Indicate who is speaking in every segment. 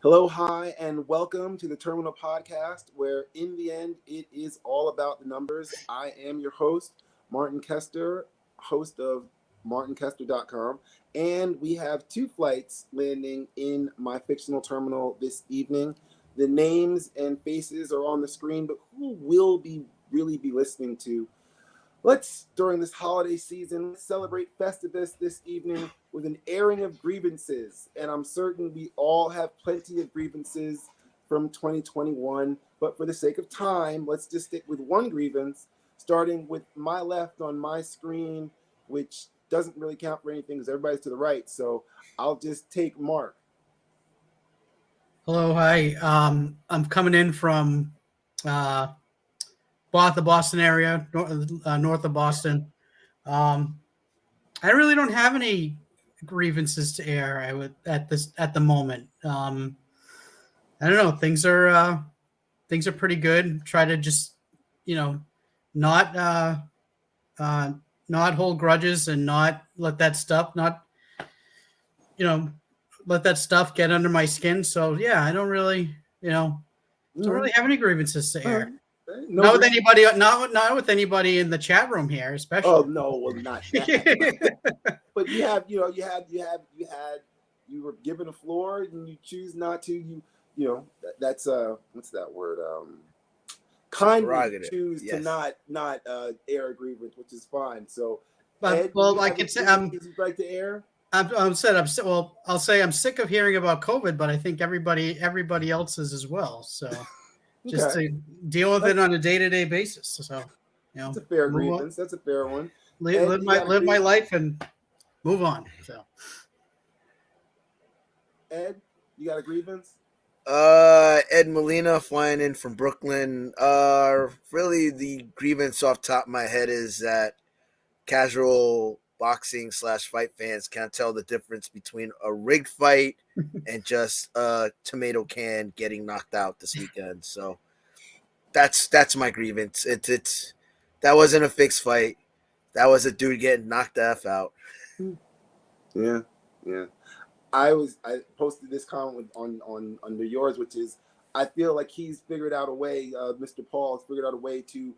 Speaker 1: Hello, hi, and welcome to the Terminal Podcast, where in the end, it is all about the numbers. I am your host, Martin Kester, host of martinkester.com, and we have two flights landing in my fictional terminal this evening. The names and faces are on the screen, but who will be really be listening to? Let's, during this holiday season, let's celebrate Festivus this evening with an airing of grievances. And I'm certain we all have plenty of grievances from 2021. But for the sake of time, let's just stick with one grievance, starting with my left on my screen, which doesn't really count for anything because everybody's to the right. So I'll just take Mark.
Speaker 2: Hello, hi. I'm coming in from uh, the Boston area, north of Boston. Um, I really don't have any grievances to air. I would at the moment. I don't know. Things are pretty good. Try to just you know not uh, not hold grudges and not let that stuff you know let that stuff get under my skin. So yeah, I don't really
Speaker 1: All
Speaker 2: don't
Speaker 1: right.
Speaker 2: really have any grievances to
Speaker 1: All
Speaker 2: air.
Speaker 1: right. No
Speaker 2: Not with
Speaker 1: grievance.
Speaker 2: anybody. Not with anybody in the chat room here,
Speaker 1: Oh
Speaker 2: especially.
Speaker 1: no, well not that. But you have, you were given a floor and you choose not to. That's what's that word?
Speaker 3: It's a
Speaker 1: Kindly
Speaker 3: prerogative.
Speaker 1: choose to
Speaker 3: Yes.
Speaker 1: not air a grievance, which is fine. So,
Speaker 2: But
Speaker 1: Ed, do
Speaker 2: well,
Speaker 1: you
Speaker 2: I
Speaker 1: have any
Speaker 2: could say
Speaker 1: grievances you'd like to air?
Speaker 2: well, I'll say I'm sick of hearing about COVID, but I think everybody else is as well. So just
Speaker 1: Okay,
Speaker 2: to deal with it
Speaker 1: that's
Speaker 2: on a day-to-day basis. So
Speaker 1: that's a fair
Speaker 2: move on,
Speaker 1: grievance. That's a fair one.
Speaker 2: live
Speaker 1: Ed, you got a
Speaker 2: my
Speaker 1: grievance?
Speaker 2: life and move on. So
Speaker 1: Ed, you got a grievance?
Speaker 3: Ed Molina flying in from Brooklyn. Really the grievance off top of my head is that casual boxing / fight fans can't tell the difference between a rigged fight and just a tomato can getting knocked out this weekend. So that's my grievance. It's that wasn't a fixed fight. That was a dude getting knocked the F out.
Speaker 1: Yeah, yeah. I posted this comment on under yours, which is I feel like he's figured out a way. Mr. Paul has figured out a way to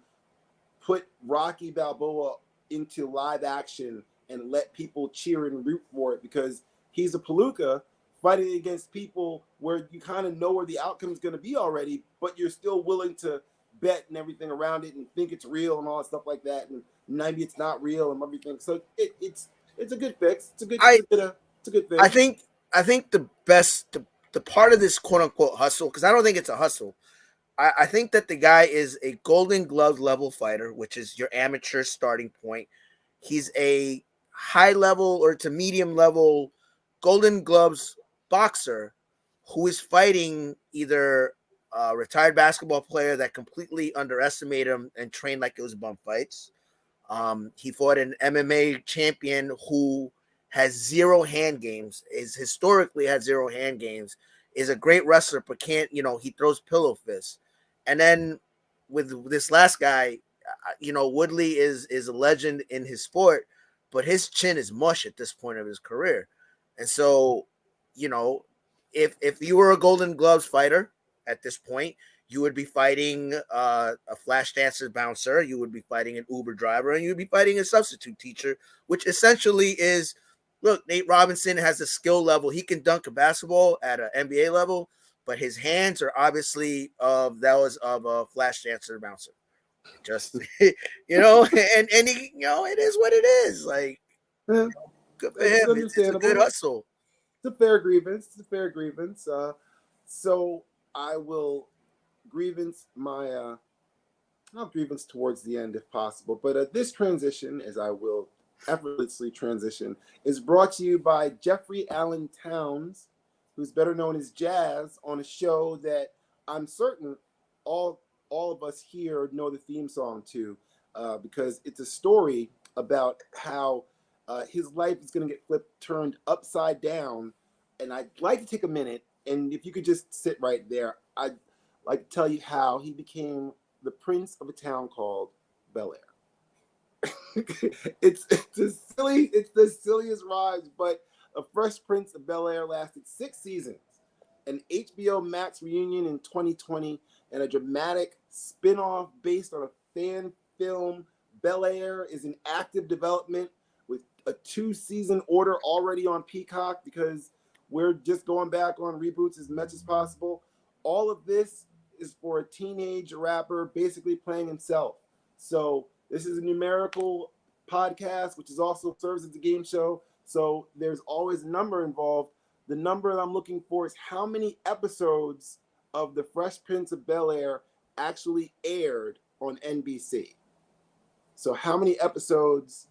Speaker 1: put Rocky Balboa into live action and let people cheer and root for it because he's a palooka fighting against people where you kind of know where the outcome is going to be already, but you're still willing to bet and everything around it and think it's real and all that stuff like that, and maybe it's not real and everything. So it's a good fix.
Speaker 3: I
Speaker 1: It's a good
Speaker 3: I
Speaker 1: fix.
Speaker 3: think I think the part of this quote unquote hustle, because I don't think it's a hustle. I think that the guy is a Golden Glove level fighter, which is your amateur starting point. He's a high level or to medium level Golden Gloves boxer who is fighting either a retired basketball player that completely underestimated him and trained like it was bum fights. He fought an MMA champion who has zero hand games, is historically had zero hand games, is a great wrestler, but can't, he throws pillow fists. And then with this last guy, Woodley is a legend in his sport, but his chin is mush at this point of his career. And so, you know, if you were a Golden Gloves fighter at this point, you would be fighting a flash dancer bouncer, you would be fighting an Uber driver, and you would be fighting a substitute teacher, which essentially is, look, Nate Robinson has a skill level. He can dunk a basketball at an NBA level, but his hands are obviously of a flash dancer bouncer. Just and he, it is what it is. Like,
Speaker 1: Yeah,
Speaker 3: good for
Speaker 1: it's
Speaker 3: him. It's a good
Speaker 1: understandable.
Speaker 3: hustle.
Speaker 1: It's a fair grievance. It's a fair grievance. So I will grievance my not grievance towards the end if possible, but this transition, as I will effortlessly transition, is brought to you by Jeffrey Allen Towns, who's better known as Jazz, on a show that I'm certain all all of us here know the theme song to, because it's a story about how his life is going to get turned upside down. And I'd like to take a minute, and if you could just sit right there, I'd like to tell you how he became the prince of a town called Bel Air. It's the silliest rhymes, but a Fresh Prince of Bel Air lasted 6 seasons. an HBO Max reunion in 2020, and a dramatic spin-off based on a fan film. Bel-Air is in active development with a 2-season order already on Peacock because we're just going back on reboots as much as possible. All of this is for a teenage rapper basically playing himself. So this is a numerical podcast, which is also serves as a game show. So there's always a number involved. The number that I'm looking for is how many episodes of The Fresh Prince of Bel-Air actually aired on NBC. So how many episodes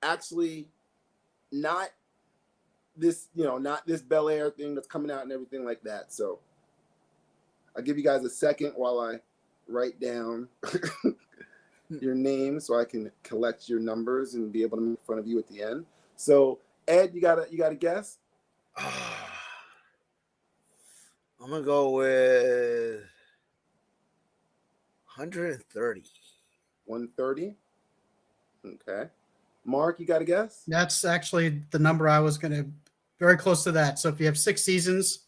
Speaker 1: actually not this, not this Bel-Air thing that's coming out and everything like that. So I'll give you guys a second while I write down your name so I can collect your numbers and be able to make fun of you at the end. So Ed, you got a guess?
Speaker 3: I'm gonna go with 130.
Speaker 1: 130. Okay. Mark, you got a guess?
Speaker 2: That's actually the number I was going to, very close to that. So if you have 6 seasons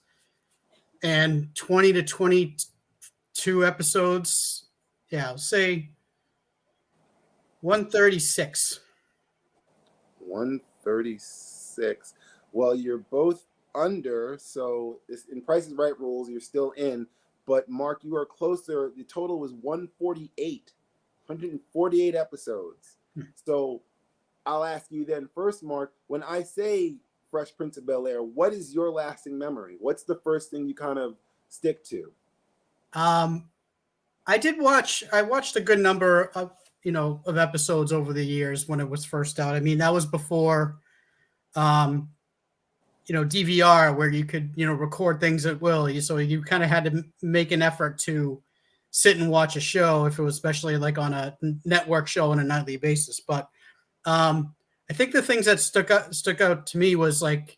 Speaker 2: and 20 to 22 episodes, yeah, I'll say 136.
Speaker 1: 136. Well, you're both under, so in Price is Right rules, you're still in. But Mark, you are closer. The total was 148 episodes. So I'll ask you then first, Mark, when I say Fresh Prince of Bel-Air, what is your lasting memory? What's the first thing you kind of stick to?
Speaker 2: I watched a good number of episodes over the years when it was first out. I mean, that was before DVR, where you could record things at will. So you kind of had to make an effort to sit and watch a show, if it was especially like on a network show on a nightly basis. But I think the things that stuck out to me was like,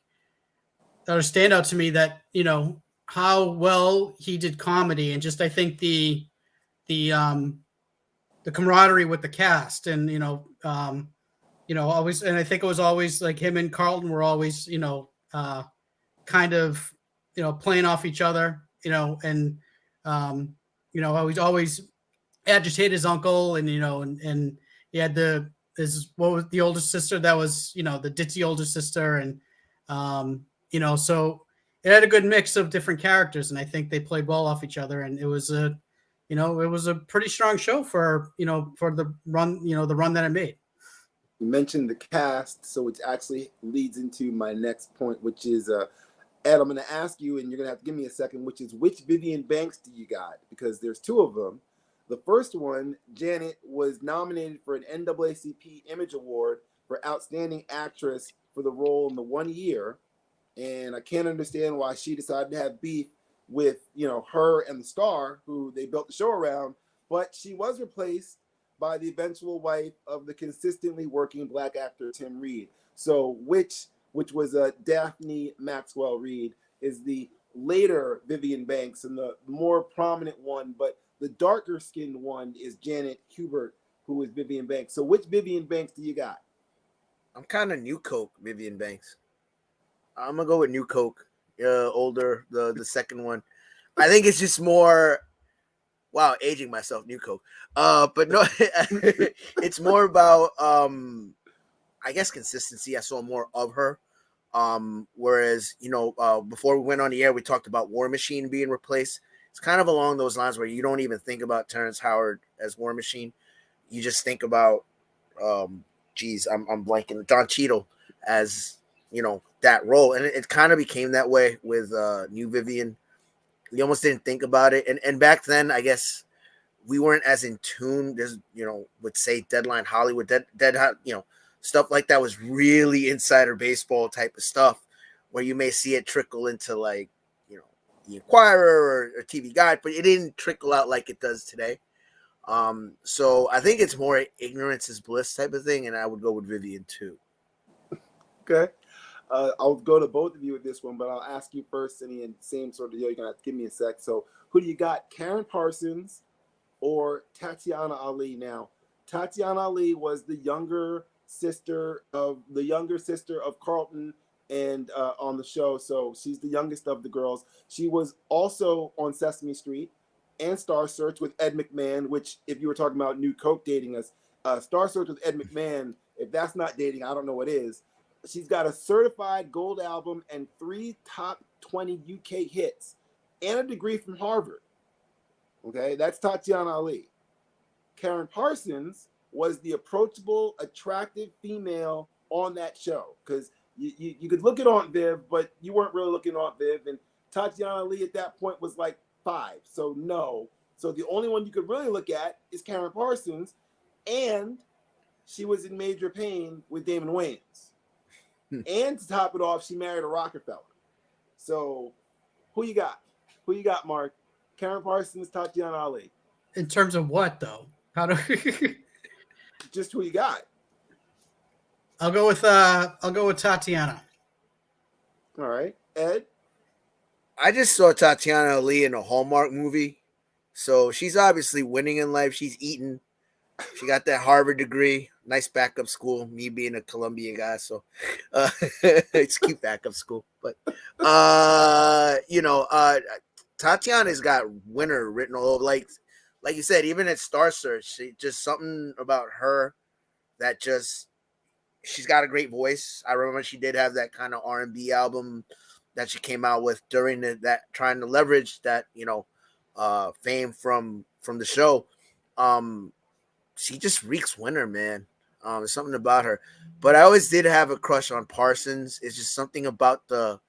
Speaker 2: that stand out to me, that how well he did comedy, and just I think the camaraderie with the cast, and always, and I think it was always like him and Carlton were always kind of playing off each other, and I was always agitate his uncle, and and he had what was the oldest sister that was the ditzy older sister, and so it had a good mix of different characters, and I think they played well off each other, and it was a pretty strong show for the run that it made.
Speaker 1: You mentioned the cast, so it actually leads into my next point, which is Ed, I'm going to ask you, and you're going to have to give me a second, which is which Vivian Banks do you got? Because there's 2 of them. The first one, Janet, was nominated for an NAACP Image Award for Outstanding Actress for the role in the 1 year. And I can't understand why she decided to have beef with, her and the star who they built the show around. But she was replaced by the eventual wife of the consistently working Black actor Tim Reed. So which was Daphne Maxwell Reed, is the later Vivian Banks, and the more prominent one, but the darker skinned one is Janet Hubert, who is Vivian Banks. So which Vivian Banks do you got?
Speaker 3: I'm kind of New Coke Vivian Banks. I'm gonna go with New Coke, older, the second one. I think it's just more. Wow, aging myself, New Coke. But no, it's more about I guess consistency. I saw more of her. Whereas, before we went on the air, we talked about War Machine being replaced. It's kind of along those lines where you don't even think about Terrence Howard as War Machine. You just think about, I'm blanking, Don Cheadle as, that role. And it kind of became that way with New Vivian. You almost didn't think about it. And back then, I guess we weren't as in tune. There's, would say Deadline Hollywood, stuff like that was really insider baseball type of stuff, where you may see it trickle into like, the Inquirer or TV Guide, but it didn't trickle out like it does today. So I think it's more ignorance is bliss type of thing, and I would go with Vivian too.
Speaker 1: Okay. I'll go to both of you with this one, but I'll ask you first, and the same sort of deal. You're going to have to give me a sec. So who do you got, Karen Parsons or Tatiana Ali? Now, Tatiana Ali was the younger sister of Carlton and on the show. So she's the youngest of the girls. She was also on Sesame Street and Star Search with Ed McMahon, which, if you were talking about New Coke dating us, Star Search with Ed McMahon, if that's not dating, I don't know what is. She's got a certified gold album and 3 top 20 UK hits and a degree from Harvard. Okay, that's Tatiana Ali. Karen Parsons was the approachable, attractive female on that show, because you could look at Aunt Viv, but you weren't really looking at Aunt Viv. And Tatiana Lee at that point was like 5. So no. So the only one you could really look at is Karen Parsons. And she was in major pain with Damon Wayans. And to top it off, she married a Rockefeller. So who you got? Who you got, Mark? Karen Parsons, Tatiana Ali.
Speaker 2: In terms of what, though? How do
Speaker 1: Just who you got?
Speaker 2: I'll go with Tatiana.
Speaker 1: All right. Ed?
Speaker 3: I just saw Tatiana Ali in a Hallmark movie. So she's obviously winning in life. She's eating. She got that Harvard degree. Nice backup school. Me being a Columbia guy, so it's cute backup school. But Tatiana's got winner written all over. Like you said, even at Star Search, just something about her that just, she's got a great voice. I remember she did have that kind of R&B album that she came out with during that trying to leverage that, fame from the show. She just reeks winner, man. There's something about her. But I always did have a crush on Parsons. It's just something about the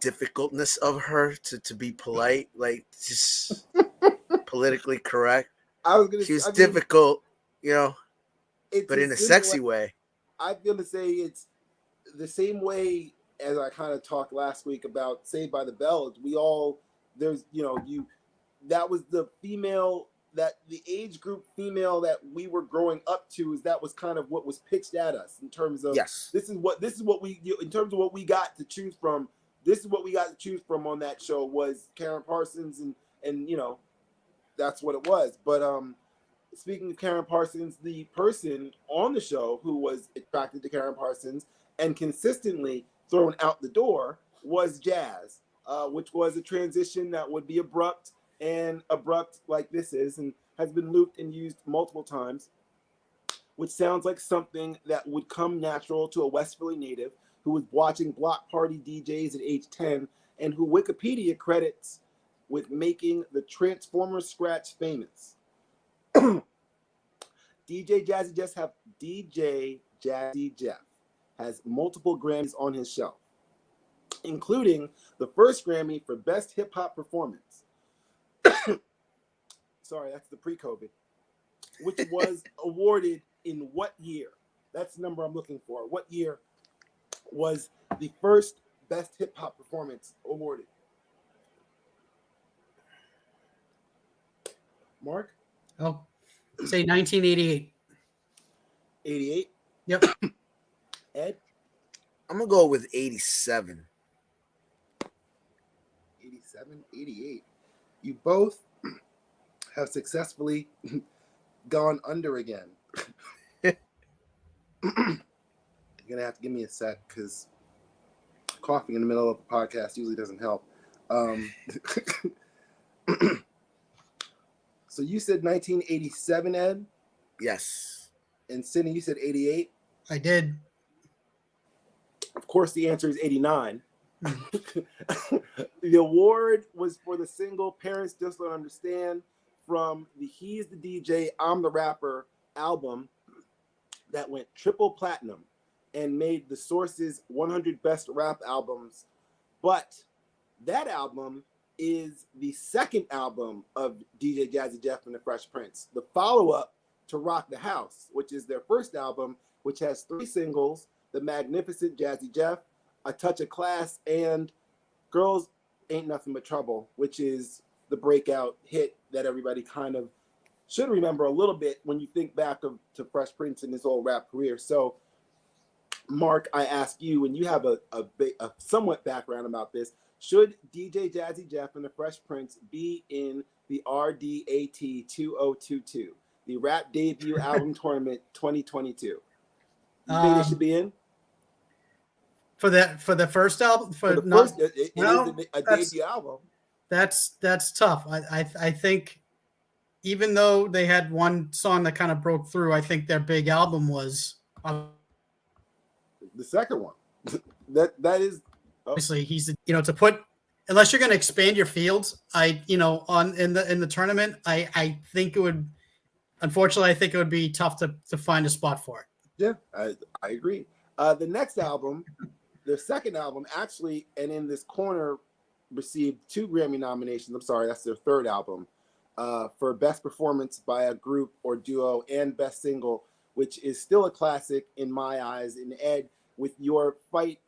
Speaker 3: difficultness of her to be polite, like just politically correct. She was difficult, but in a sexy way.
Speaker 1: I'm gonna say it's the same way as I kind of talked last week about Saved by the Bell. That was the female, that the age group female that we were growing up to, that was kind of what was pitched at us in terms of,
Speaker 3: yes,
Speaker 1: this is what we, in terms of what we got to choose from. This is what we got to choose from on that show was Karen Parsons, and that's what it was. But speaking of Karen Parsons, the person on the show who was attracted to Karen Parsons and consistently thrown out the door was Jazz, which was a transition that would be abrupt like this is, and has been looped and used multiple times, which sounds like something that would come natural to a West Philly native who was watching block party DJs at age 10 and who Wikipedia credits with making the Transformers scratch famous. DJ Jazzy Jeff has multiple Grammys on his shelf, including the first Grammy for Best Hip Hop Performance. Sorry, that's the pre-COVID, which was awarded in what year? That's the number I'm looking for. What year was the first Best Hip Hop Performance awarded? Mark?
Speaker 2: I'll say 1988.
Speaker 1: 88?
Speaker 2: Yep.
Speaker 1: Ed?
Speaker 3: I'm going to go with 87.
Speaker 1: 87, 88. You both have successfully gone under again. You're going to have to give me a sec because coughing in the middle of a podcast usually doesn't help. So you said 1987, Ed?
Speaker 3: Yes.
Speaker 1: And Cindy, you said 88?
Speaker 2: I did.
Speaker 1: Of course, the answer is 89. The award was for the single Parents Just Don't Understand from the He's the DJ, I'm the Rapper album that went triple platinum and made the Source's 100 Best Rap Albums. But that album is the second album of DJ Jazzy Jeff and the Fresh Prince, the follow-up to Rock the House, which is their first album, which has 3 singles: The Magnificent Jazzy Jeff, A Touch of Class, and Girls Ain't Nothing But Trouble, which is the breakout hit that everybody kind of should remember a little bit when you think back to Fresh Prince and his old rap career. So, Mark, I ask you, and you have a somewhat background about this, should DJ Jazzy Jeff and the Fresh Prince be in the RDAT 2022, the Rap Debut Album Tournament 2022? You think they should be in?
Speaker 2: for the first album
Speaker 1: For the
Speaker 2: not
Speaker 1: first, it is
Speaker 2: well,
Speaker 1: a debut album.
Speaker 2: that's tough. I think even though they had one song that kind of broke through, I think their big album was
Speaker 1: The second one. that is
Speaker 2: obviously he's to put unless you're going to expand your fields. On in the tournament, I think it would. Unfortunately, I think it would be tough to find a spot for it.
Speaker 1: Yeah, I agree. The next album, the second album, actually, and in this corner, received 2 Grammy nominations. I'm sorry, that's their third album, for Best Performance by a Group or Duo and Best Single, which is still a classic in my eyes. And Ed, with your fight,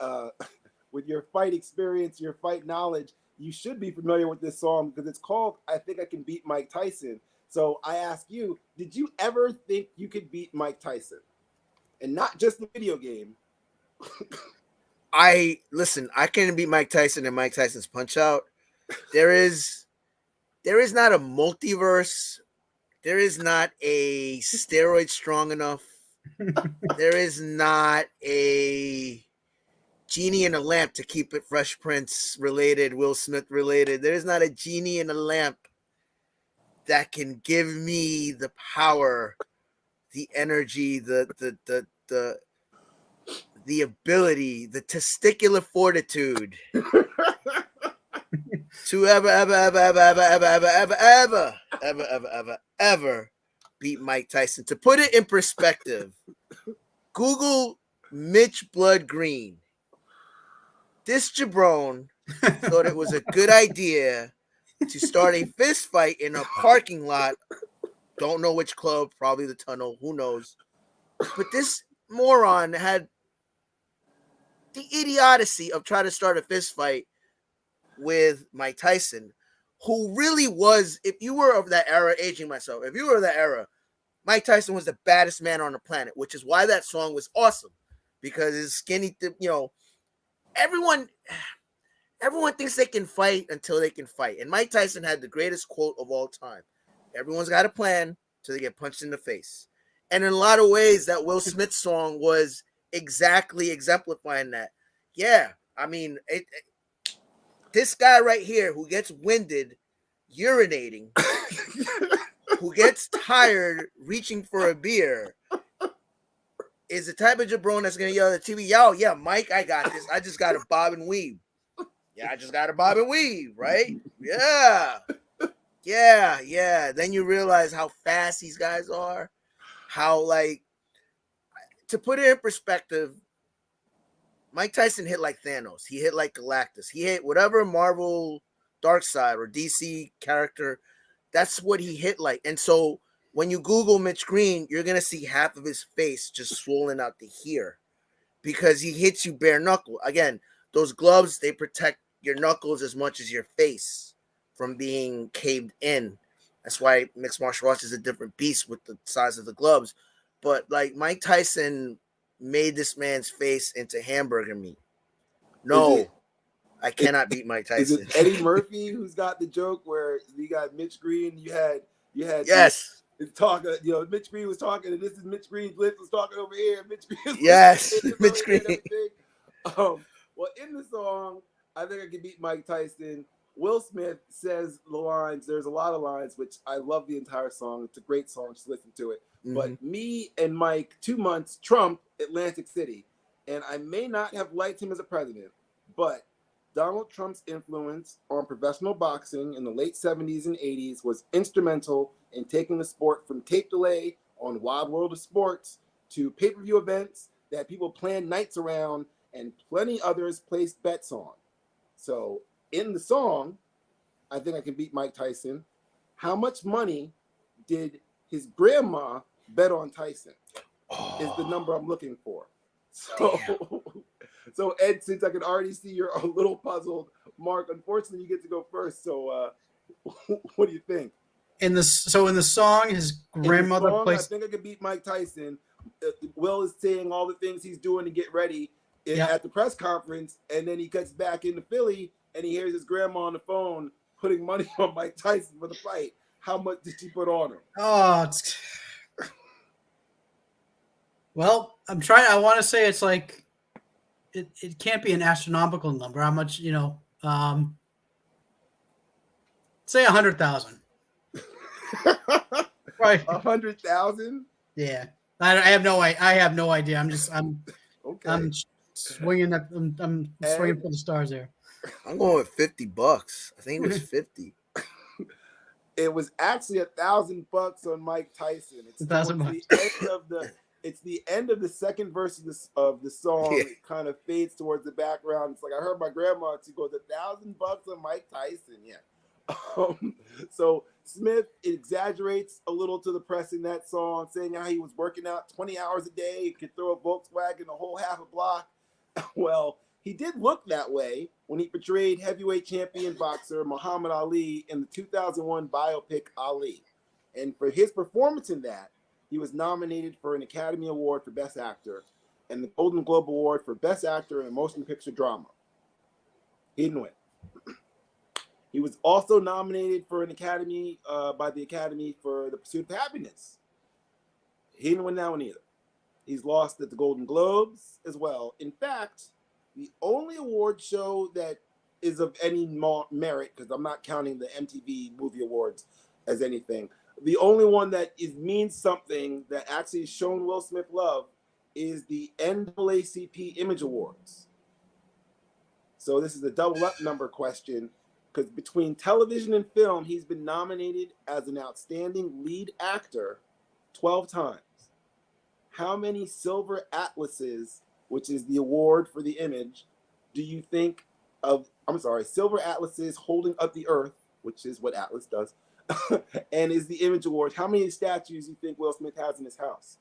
Speaker 1: with your fight experience, your fight knowledge, you should be familiar with this song because it's called "I Think I Can Beat Mike Tyson." So I ask you, did you ever think you could beat Mike Tyson? And not just the video game.
Speaker 3: I can beat Mike Tyson and Mike Tyson's Punch Out. There is not a multiverse. There is not a steroid strong enough. There is not a genie in a lamp to keep it Fresh Prince related, Will Smith related. There is not a genie in a lamp that can give me the power, the energy, the ability, the testicular fortitude to ever beat Mike Tyson. To put it in perspective, Google Mitch Blood Green. This jabron thought it was a good idea to start a fist fight in a parking lot. Don't know which club, probably the Tunnel, who knows. But this moron had the idiocy of trying to start a fist fight with Mike Tyson, who really was, if you were of that era, aging myself, if you were of that era, Mike Tyson was the baddest man on the planet, which is why that song was awesome, because his skinny, everyone thinks they can fight until they can fight. And Mike Tyson had the greatest quote of all time. Everyone's got a plan till they get punched in the face. And in a lot of ways, that Will Smith song was exactly exemplifying that. Yeah, I mean, this guy right here who gets winded, urinating, who gets tired, reaching for a beer, is the type of jabron that's going to yell at the TV, yo, yeah, Mike, I got this. I just got to bob and weave. Yeah, I just got to bob and weave, right? Yeah. Then you realize how fast these guys are. How, to put it in perspective, Mike Tyson hit like Thanos. He hit like Galactus. He hit whatever Marvel Darkseid or DC character, that's what he hit like. And so when you Google Mitch Green, you're going to see half of his face just swollen out to here because he hits you bare knuckle. Again, those gloves, they protect your knuckles as much as your face from being caved in. That's why mixed martial arts is a different beast with the size of the gloves. But Mike Tyson made this man's face into hamburger meat. No, I cannot beat Mike Tyson.
Speaker 1: Is it Eddie Murphy who's got the joke where you got Mitch Green? You had
Speaker 3: yes.
Speaker 1: Talking, Mitch Green was talking, and this is Mitch Green's lips was talking over here. Mitch Green,
Speaker 3: Mitch Green.
Speaker 1: Well, in the song, I think I can beat Mike Tyson. Will Smith says the lines. There's a lot of lines, which I love the entire song. It's a great song. Just listen to it. Mm-hmm. But me and Mike, 2 months, Trump, Atlantic City. And I may not have liked him as a president, but Donald Trump's influence on professional boxing in the late 70s and 80s was instrumental in taking the sport from tape delay on Wild World of Sports to pay-per-view events that people planned nights around and plenty others placed bets on. So in the song, I think I can beat Mike Tyson. How much money did his grandma bet on Tyson? Is the number I'm looking for. So Ed, since I can already see you're a little puzzled, Mark, unfortunately you get to go first. So what do you think?
Speaker 2: In the song, his grandmother plays.
Speaker 1: I think I can beat Mike Tyson. Will is saying all the things he's doing to get ready at the press conference, and then he gets back into Philly and he hears his grandma on the phone putting money on Mike Tyson for the fight. How much did she put on him?
Speaker 2: Oh, well, I'm trying. I want to say it's like it can't be an astronomical number. How much, say 100,000. Right.
Speaker 1: 100,000.
Speaker 2: Yeah. I have no idea.
Speaker 1: Okay.
Speaker 2: I'm swinging. I'm swinging for the stars there.
Speaker 3: I'm going with $50. I think it was 50.
Speaker 1: It was actually $1,000 on Mike Tyson. It's
Speaker 2: $1,000.
Speaker 1: It's the end of the second verse of the song.
Speaker 3: Yeah.
Speaker 1: It kind of fades towards the background. It's like I heard my grandma. She goes, $1,000 on Mike Tyson. Yeah. So Smith exaggerates a little to the press in that song, saying how he was working out 20 hours a day, he could throw a Volkswagen a whole half a block. Well, he did look that way when he portrayed heavyweight champion boxer Muhammad Ali in the 2001 biopic Ali. And for his performance in that, he was nominated for an Academy Award for Best Actor and the Golden Globe Award for Best Actor in a Motion Picture Drama. He didn't win. He was also nominated for an Academy by the Academy for The Pursuit of Happiness. He didn't win that one either. He's lost at the Golden Globes as well. In fact, the only award show that is of any merit, because I'm not counting the MTV Movie Awards as anything, the only one that means something that actually has shown Will Smith love is the NAACP Image Awards. So this is a double up number question, because between television and film, he's been nominated as an outstanding lead actor 12 times. How many Silver Atlases, which is the award for the image, do you think of? I'm sorry, Silver Atlases holding up the earth, which is what Atlas does, and is the Image Award. How many statues do you think Will Smith has in his house?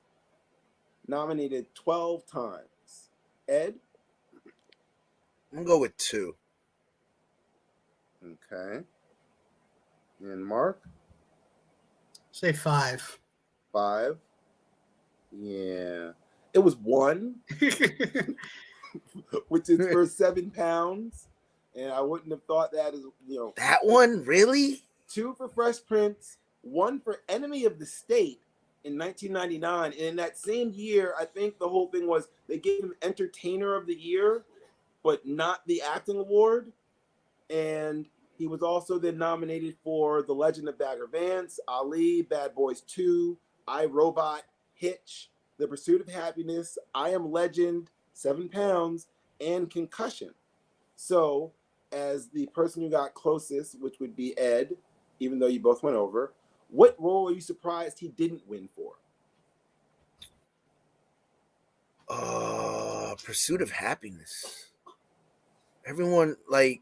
Speaker 1: Nominated 12 times. Ed?
Speaker 3: I'm going to go with 2.
Speaker 1: Okay. And Mark?
Speaker 2: Say 5.
Speaker 1: 5. Yeah. It was 1, which is for 7 pounds. And I wouldn't have thought that as,
Speaker 3: That one? Really?
Speaker 1: 2 for Fresh Prince, 1 for Enemy of the State in 1999. And in that same year, I think the whole thing was they gave him Entertainer of the Year, but not the acting award. And he was also then nominated for The Legend of Bagger Vance, Ali, Bad Boys 2, I, Robot, Hitch, The Pursuit of Happiness, I Am Legend, 7 pounds, and Concussion. So, as the person who got closest, which would be Ed, even though you both went over, what role are you surprised he didn't win for?
Speaker 3: Pursuit of Happiness. Everyone like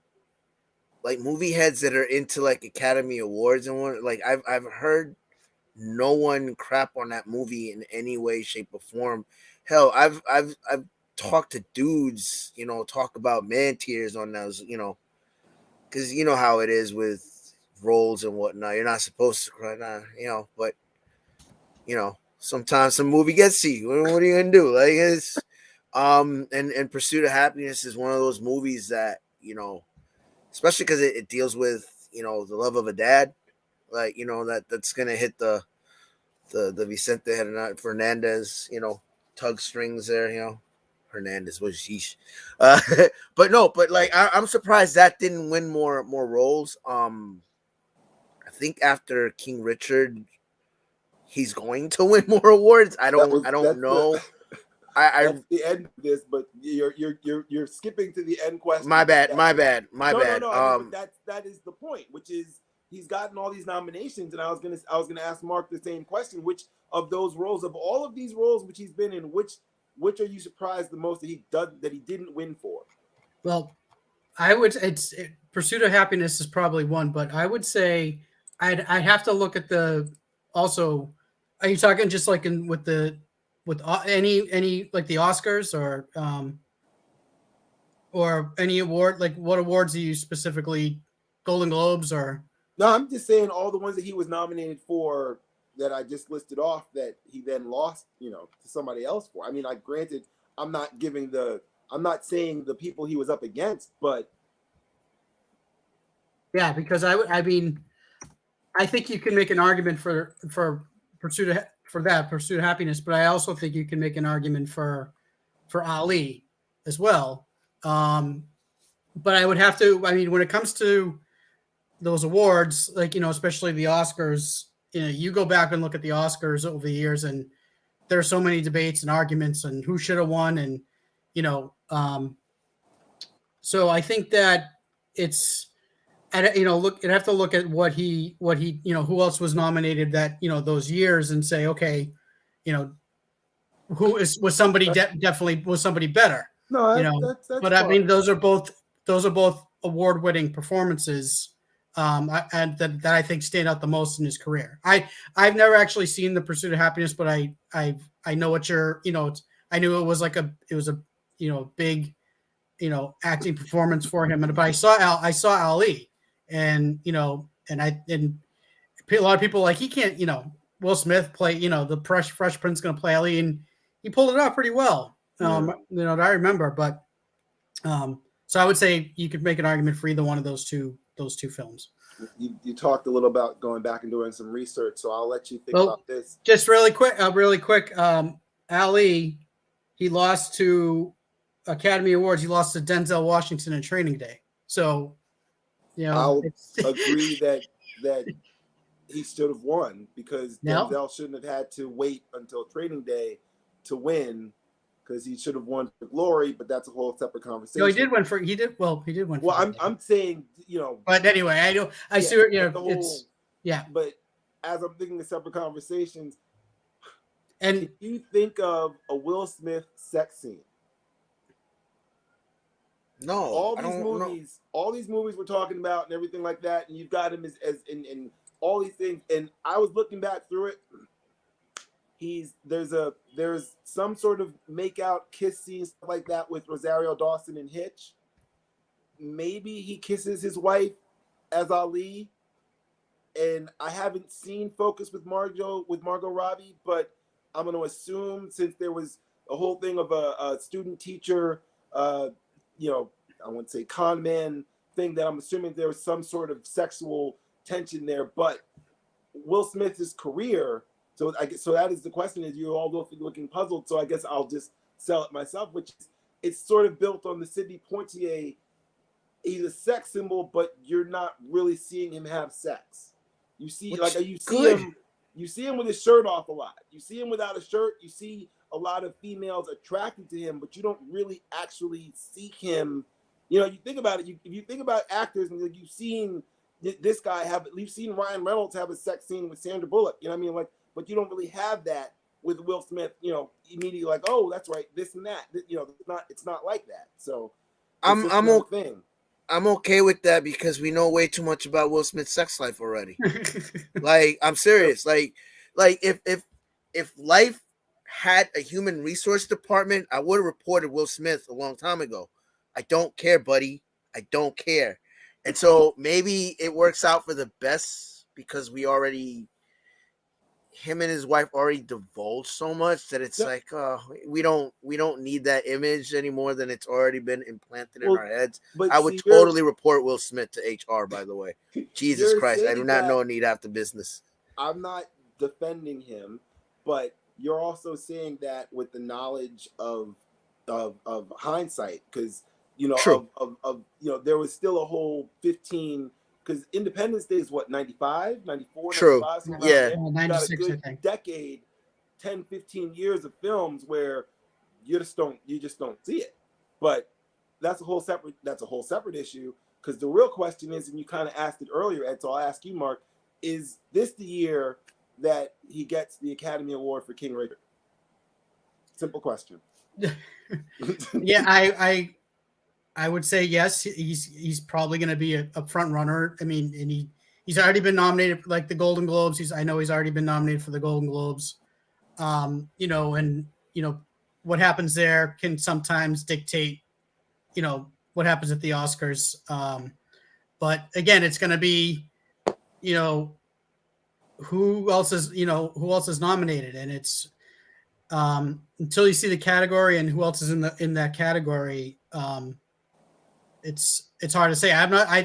Speaker 3: movie heads that are into like Academy Awards and one, like I've heard no one crap on that movie in any way, shape, or form. Hell, I've talked to dudes, talk about man tears on those, because you know how it is with roles and whatnot. You're not supposed to cry, but sometimes some movie gets to you. What are you gonna do? Like it's and Pursuit of Happiness is one of those movies that, especially because it deals with, the love of a dad, like, that's gonna hit the Vicente Fernandez, tug strings there, Hernandez was sheesh. But like I'm surprised that didn't win more roles. I think after King Richard, he's going to win more awards. I don't know.
Speaker 1: That's the end of this, but you're skipping to the end question.
Speaker 3: My bad.
Speaker 1: No, but that is the point, which is he's gotten all these nominations, and I was gonna ask Mark the same question. Which of those roles, of all of these roles which he's been in, which are you surprised the most that he didn't win for?
Speaker 2: Well, Pursuit of Happiness is probably one, but I would say I'd have to look at also. Are you talking just like with any like the Oscars or any award? Like what awards are you specifically? Golden Globes or?
Speaker 1: No, I'm just saying all the ones that he was nominated for that I just listed off that he then lost, to somebody else for. I mean, granted, I'm not saying the people he was up against, but
Speaker 2: yeah, because I think you can make an argument for Pursuit of Happiness, but I also think you can make an argument for Ali as well. But I would have to. I mean, when it comes to those awards, like, especially the Oscars, you go back and look at the Oscars over the years, and there are so many debates and arguments and who should have won, and so I think that it's. Look, you'd have to look at what he, who else was nominated that, those years, and say, okay, was somebody definitely was somebody better,
Speaker 1: No, that's
Speaker 2: but I
Speaker 1: fine.
Speaker 2: mean, those are both award-winning performances, and that I think stand out the most in his career. I've never actually seen The Pursuit of Happiness, but I know what you're, I knew it was a big, acting performance for him, but I saw Ali, and and a lot of people like, he can't, Will Smith play, the Fresh Prince going to play Ali, and he pulled it off pretty well. That I remember, but so I would say you could make an argument for either one of those two films.
Speaker 1: You talked a little about going back and doing some research, so I'll let you think about this.
Speaker 2: Just really quick, Ali, he lost to Academy Awards. He lost to Denzel Washington in Training Day. So,
Speaker 1: I'll agree that he should have won, because Denzel shouldn't have had to wait until Training Day to win, because he should have won for Glory. But that's a whole separate conversation.
Speaker 2: No, he did win.
Speaker 1: Well, I'm saying,
Speaker 2: But anyway, I see what,
Speaker 1: But as I'm thinking of separate conversations,
Speaker 2: and
Speaker 1: can you think of a Will Smith sex scene?
Speaker 3: No,
Speaker 1: all these movies we're talking about and everything like that, and you've got him as in all these things. And I was looking back through it. There's some sort of make out kiss scene, stuff like that, with Rosario Dawson and Hitch. Maybe he kisses his wife as Ali, and I haven't seen Focus with Margot Robbie, but I'm going to assume, since there was a whole thing of a student teacher, I wouldn't say con man thing, that I'm assuming there was some sort of sexual tension there. But Will Smith's career, so that is the question, is you're all looking puzzled. So I guess I'll just sell it myself, which is, it's sort of built on the Sidney Poitier. He's a sex symbol, but you're not really seeing him have sex. You see him with his shirt off a lot. You see him without a shirt. You see a lot of females attracted to him, but you don't really actually see him. You think about it. If you think about actors, and you've seen this guy you've seen Ryan Reynolds have a sex scene with Sandra Bullock. You know what I mean? But you don't really have that with Will Smith. Immediately like, oh, that's right, this and that. It's not like that. So
Speaker 3: I'm okay with that, because we know way too much about Will Smith's sex life already. Like, I'm serious. Like if life had a human resource department, I would have reported Will Smith a long time ago. I don't care, buddy. I don't care. And so maybe it works out for the best, because him and his wife already divulged so much that it's like, we don't need that image any more than it's already been implanted in our heads. I would totally report Will Smith to HR, by the way. Jesus Christ, I do not know need after business.
Speaker 1: I'm not defending him, but you're also saying that with the knowledge of hindsight, because there was still a whole 15, because Independence Day is what, 95, 94,
Speaker 3: True.
Speaker 1: 95,
Speaker 3: Yeah.
Speaker 2: 96,
Speaker 1: a good decade, 10, 15 years of films where you just don't see it. But that's a whole separate issue, because the real question is, and you kind of asked it earlier, Ed, so I'll ask you, Mark, is this the year that he gets the Academy Award for King Richard? Simple question.
Speaker 2: Yeah, I would say yes. He's probably going to be a front runner. I mean, and he's already been nominated for like the Golden Globes. I know he's already been nominated for the Golden Globes. What happens there can sometimes dictate, what happens at the Oscars. But again, it's going to be, who else is nominated, and it's until you see the category and who else is in that category. It's hard to say. I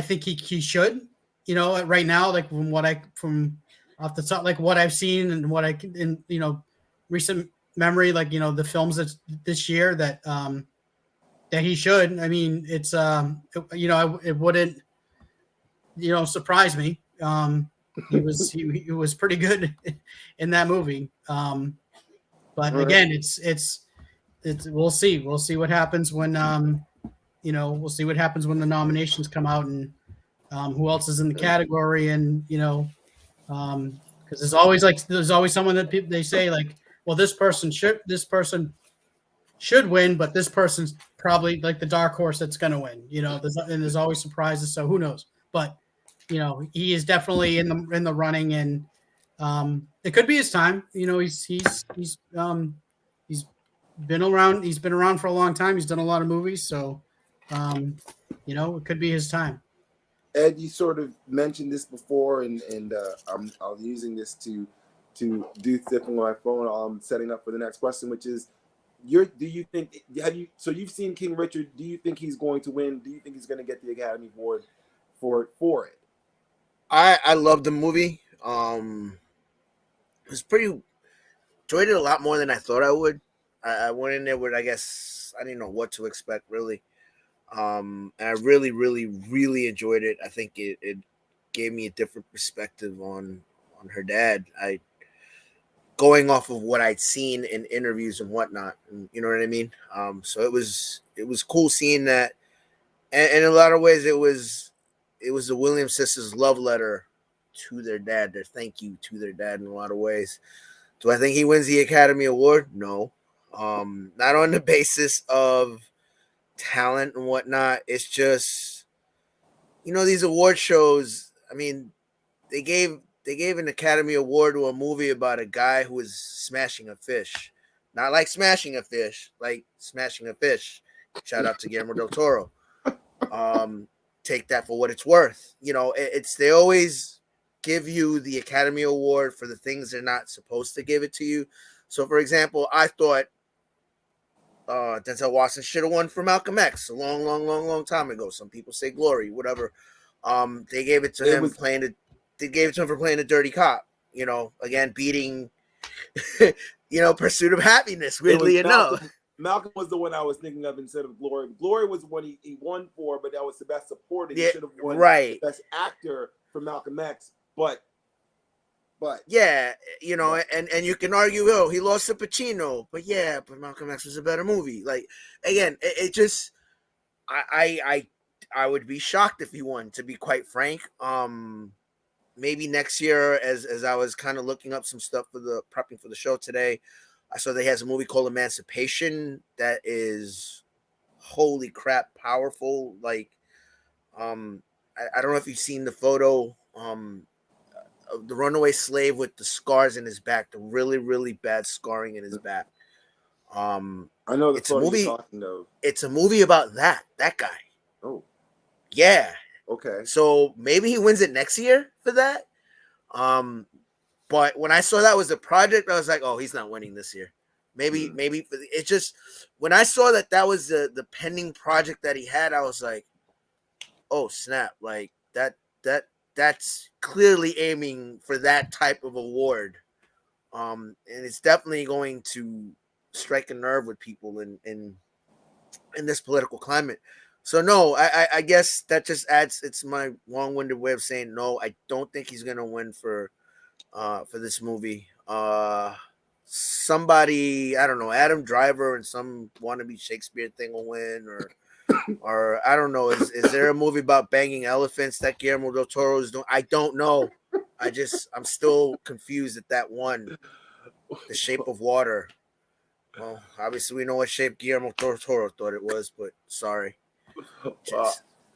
Speaker 2: think he should, right now, like from off the top, like what I've seen and what I can, in recent memory, like the films that's this year that that he should. I mean, it's it wouldn't surprise me. He was pretty good in that movie. But
Speaker 1: All right.
Speaker 2: again, it's we'll see what happens when we'll see what happens when the nominations come out and who else is in the category, and because there's always someone that they say like, well, this person should win, but this person's probably like the dark horse that's going to win. There's always surprises, so who knows? But he is definitely in the running, and it could be his time. He's been around. He's been around for a long time. He's done a lot of movies, so it could be his time.
Speaker 1: Ed, you sort of mentioned this before, and I'm using this to do something on my phone. I'm setting up for the next question, which is, do you think you've seen King Richard? Do you think he's going to win? Do you think he's going to get the Academy Award for it?
Speaker 3: I love the movie. It was pretty enjoyed it a lot more than I thought I would. I went in there with, I guess, I didn't know what to expect really. And I really, really, really enjoyed it. I think it gave me a different perspective on her dad. Going off of what I'd seen in interviews and whatnot, and you know what I mean. So it was cool seeing that, and in a lot of ways, it was the Williams sisters' love letter to their dad, their thank you to their dad in a lot of ways. Do I think he wins the Academy Award? No, not on the basis of talent and whatnot. It's just, these award shows. I mean, they gave an Academy Award to a movie about a guy who was smashing a fish. Not like smashing a fish, like smashing a fish. Shout out to Guillermo del Toro. Take that for what it's worth. They always give you the Academy Award for the things they're not supposed to give it to you. So, for example, I thought Denzel Washington should have won for Malcolm X a long, long, long, long time ago. Some people say Glory, whatever. They gave it to him They gave it to him for playing a dirty cop. Again, beating, Pursuit of Happiness. Weirdly enough,
Speaker 1: Malcolm was the one I was thinking of instead of Glory. Glory was the one he won for, but that was the best supporting.
Speaker 3: Yeah,
Speaker 1: he should have won best actor for Malcolm X. But
Speaker 3: yeah, and you can argue, he lost to Pacino, but Malcolm X was a better movie. Like, again, it just, I would be shocked if he won, to be quite frank. Maybe next year, as I was kind of looking up some stuff for prepping for the show today, I saw that he has a movie called Emancipation that is, holy crap, powerful. Like, I don't know if you've seen the photo of the runaway slave with the scars in his back, the really, really bad scarring in his back.
Speaker 1: I know the photo you're talking of.
Speaker 3: It's a movie about that guy.
Speaker 1: Oh,
Speaker 3: yeah.
Speaker 1: Okay.
Speaker 3: So maybe he wins it next year for that. But when I saw that was the project, I was like, oh, he's not winning this year. Maybe it's just, when I saw that was the pending project that he had, I was like, oh snap, like that's clearly aiming for that type of award. And it's definitely going to strike a nerve with people in this political climate. So no, I guess that just adds, it's my long-winded way of saying no, I don't think he's gonna win for this movie. Somebody, I don't know, Adam Driver and some wannabe Shakespeare thing will win, or I don't know. Is there a movie about banging elephants that Guillermo del Toro is doing? I don't know. I'm still confused at that one. The Shape of Water. Well, obviously we know what shape Guillermo del Toro thought it was, but sorry.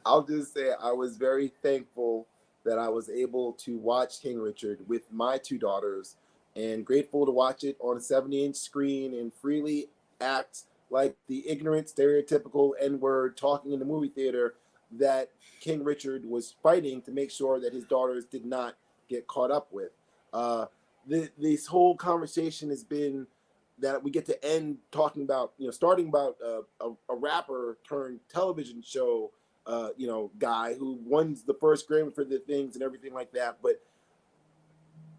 Speaker 1: I'll just say I was very thankful that I was able to watch King Richard with my two daughters, and grateful to watch it on a 70-inch screen and freely act like the ignorant, stereotypical N-word talking in the movie theater that King Richard was fighting to make sure that his daughters did not get caught up with. This whole conversation has been that we get to end talking about, starting about a rapper turned television show, guy who won the first Grammy for the things and everything like that. But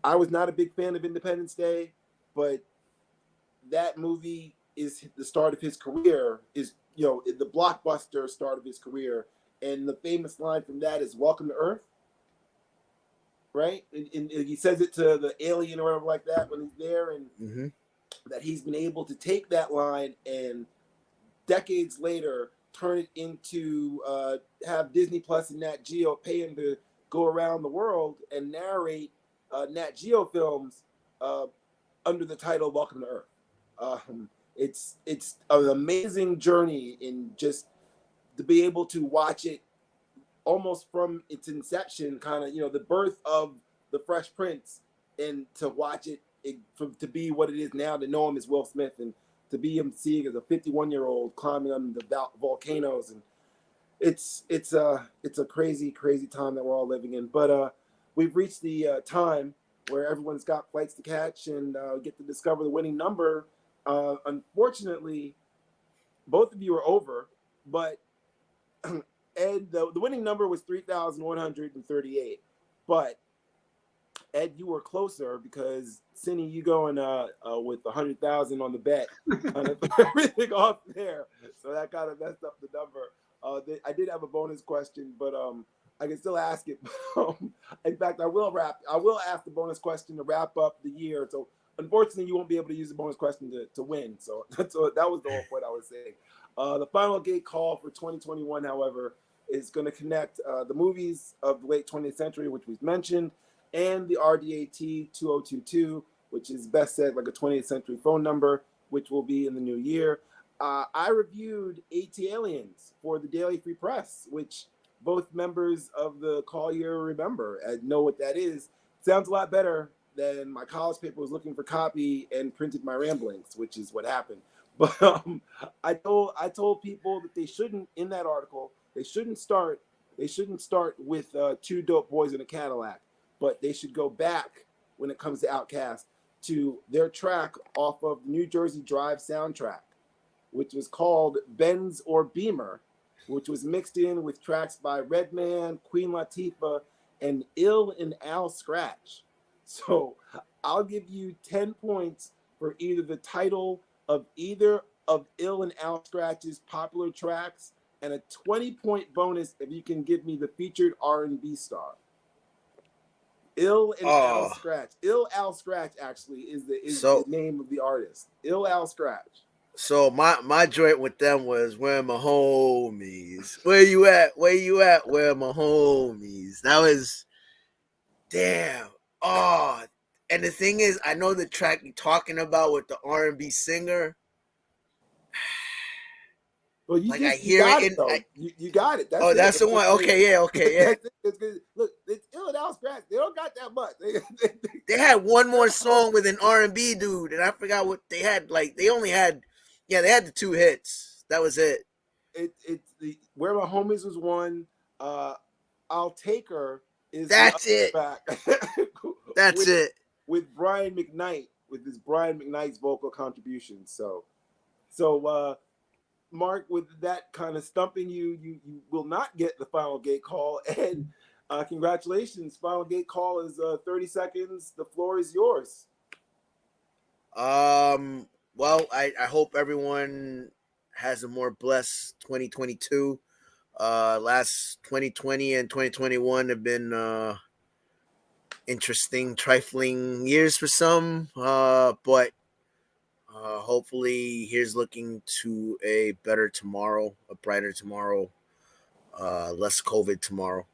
Speaker 1: I was not a big fan of Independence Day, but that movie is the start of his career, is, you know, the blockbuster start of his career. And the famous line from that is "Welcome to Earth," right? And he says it to the alien or whatever like that when he's there, and
Speaker 3: Mm-hmm.
Speaker 1: that he's been able to take that line and decades later turn it into have Disney Plus and Nat Geo pay him to go around the world and narrate Nat Geo films under the title "Welcome to Earth." It's an amazing journey in just to be able to watch it almost from its inception, kind of, you know, the birth of the Fresh Prince, and to watch to be what it is now, to know him as Will Smith, and to be him seeing as a 51-year-old climbing on the volcanoes. And it's a crazy time that we're all living in. But we've reached the time where everyone's got flights to catch and get to discover the winning number. Unfortunately, both of you are over, but Ed, the winning number was 3,138. But Ed, you were closer because Cindy, you going with 100,000 on the bet, kind of everything off there. So that kind of messed up the number. I did have a bonus question, but I can still ask it. In fact, I will ask the bonus question to wrap up the year. So unfortunately, you won't be able to use the bonus question to win. So that was the whole point I was saying. The final gate call for 2021, however, is going to connect the movies of the late 20th century, which we've mentioned, and the RDAT 2022, which is best said like a 20th century phone number, which will be in the new year. I reviewed AT Aliens for the Daily Free Press, which both members of the call here remember and know what that is. Sounds a lot better than my college paper was looking for copy and printed my ramblings, which is what happened. But I told people that they shouldn't, in that article, they shouldn't start with Two Dope Boys in a Cadillac, but they should go back when it comes to Outkast to their track off of New Jersey Drive soundtrack, which was called Benz or Beamer, which was mixed in with tracks by Redman, Queen Latifah, and Ill and Al Scratch. So I'll give you 10 points for either the title of either of Ill and Al Scratch's popular tracks, and a 20-point bonus if you can give me the featured R&B star. Ill and Al Scratch. Ill Al Scratch actually is the name of the artist. Ill Al Scratch.
Speaker 3: So my joint with them was "Where My Homies." Where you at? Where you at? Where my homies? That was damn. Oh, and the thing is, I know the track you're talking about with the R&B singer.
Speaker 1: Well, you got it though. You got it. That's
Speaker 3: that's the one. Okay, yeah, yeah.
Speaker 1: It's good. Look, it's Ill and Al Scratch. They don't got that much.
Speaker 3: They had one more song with an R&B dude, and I forgot what they had. Like they only had, they had the 2 hits. That was it.
Speaker 1: It's the Where My Homies was one. I'll Take Her is
Speaker 3: that's it. That's it.
Speaker 1: With Brian McKnight, with his Brian McKnight's vocal contribution. So Mark, with that kind of stumping you will not get the final gate call. And congratulations, final gate call is 30 seconds. The floor is yours.
Speaker 3: Well, I hope everyone has a more blessed 2022. Last 2020 and 2021 have been interesting, trifling years for some. But hopefully here's looking to a better tomorrow, a brighter tomorrow, less COVID tomorrow.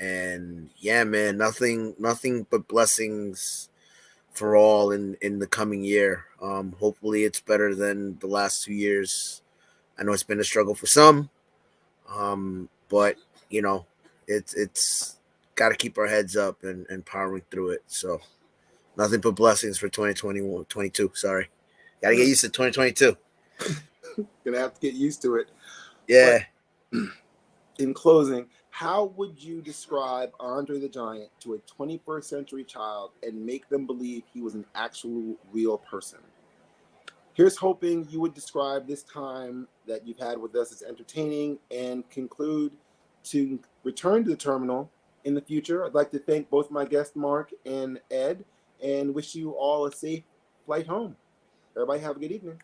Speaker 3: And yeah, man, nothing but blessings for all in the coming year. Hopefully it's better than the last 2 years. I know it's been a struggle for some, but it's got to keep our heads up and powering through it. So nothing but blessings for 2021, 22. Sorry, gotta get used to 2022.
Speaker 1: Gonna have to get used to it.
Speaker 3: Yeah.
Speaker 1: But in closing, how would you describe Andre the Giant to a 21st century child and make them believe he was an actual real person? Here's hoping you would describe this time that you've had with us as entertaining, and conclude to return to the terminal in the future. I'd like to thank both my guests, Mark and Ed, and wish you all a safe flight home. Everybody have a good evening.